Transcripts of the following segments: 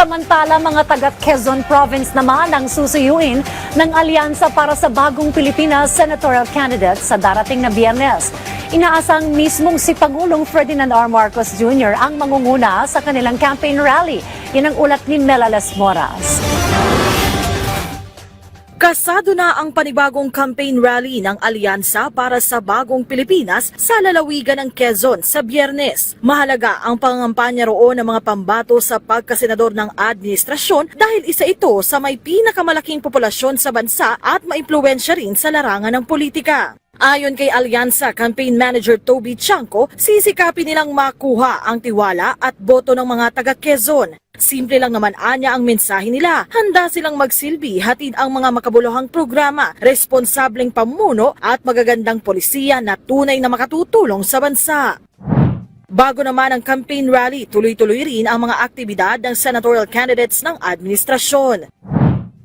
Samantala, mga taga Quezon Province naman ang susuyuin ng Alyansa para sa Bagong Pilipinas senatorial candidate sa darating na Biyernes. Inaasang mismong si Pangulong Ferdinand R. Marcos Jr. ang mangunguna sa kanilang campaign rally. Yan ang ulat ni Melales Moras. Kasado na ang panibagong campaign rally ng Alyansa para sa Bagong Pilipinas sa lalawigan ng Quezon sa Biyernes. Mahalaga ang pangangampanya roon ng mga pambato sa pagkasenador ng administrasyon dahil isa ito sa may pinakamalaking populasyon sa bansa at maimpluwensya rin sa larangan ng politika. Ayon kay Alyansa Campaign Manager Toby Chanco, sisikapin nilang makuha ang tiwala at boto ng mga taga Quezon. Simple lang naman anya ang mensahe nila. Handa silang magsilbi hatid ang mga makabuluhang programa, responsableng pamuno at magagandang polisiya na tunay na makatutulong sa bansa. Bago naman ang campaign rally, tuloy-tuloy rin ang mga aktibidad ng senatorial candidates ng administrasyon.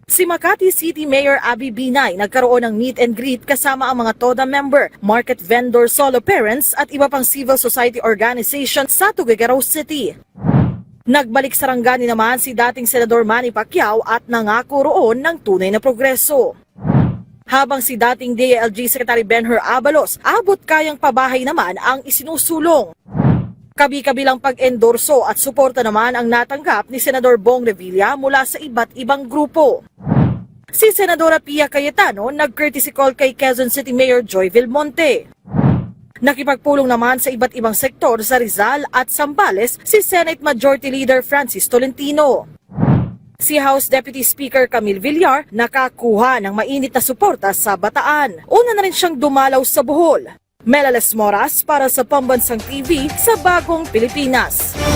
Si Makati City Mayor Abby Binay nagkaroon ng meet and greet kasama ang mga TODA member, market vendor, solo parents at iba pang civil society organization sa Tuguegarao City. Nagbalik sarangani naman si dating Senador Manny Pacquiao at nangako roon ng tunay na progreso. Habang si dating DILG Secretary Benher Abalos, abot kayang pabahay naman ang isinusulong. Kabi-kabilang pag-endorso at suporta naman ang natanggap ni Senador Bong Revilla mula sa iba't ibang grupo. Si Senadora Pia Cayetano nag-courtesy call kay Quezon City Mayor Joy Vilmonte. Nakipagpulong naman sa iba't ibang sektor sa Rizal at Zambales si Senate Majority Leader Francis Tolentino. Si House Deputy Speaker Camille Villar nakakuha ng mainit na suporta sa Bataan. Una na rin siyang dumalaw sa Bohol. Melales Moras para sa Pambansang TV sa Bagong Pilipinas.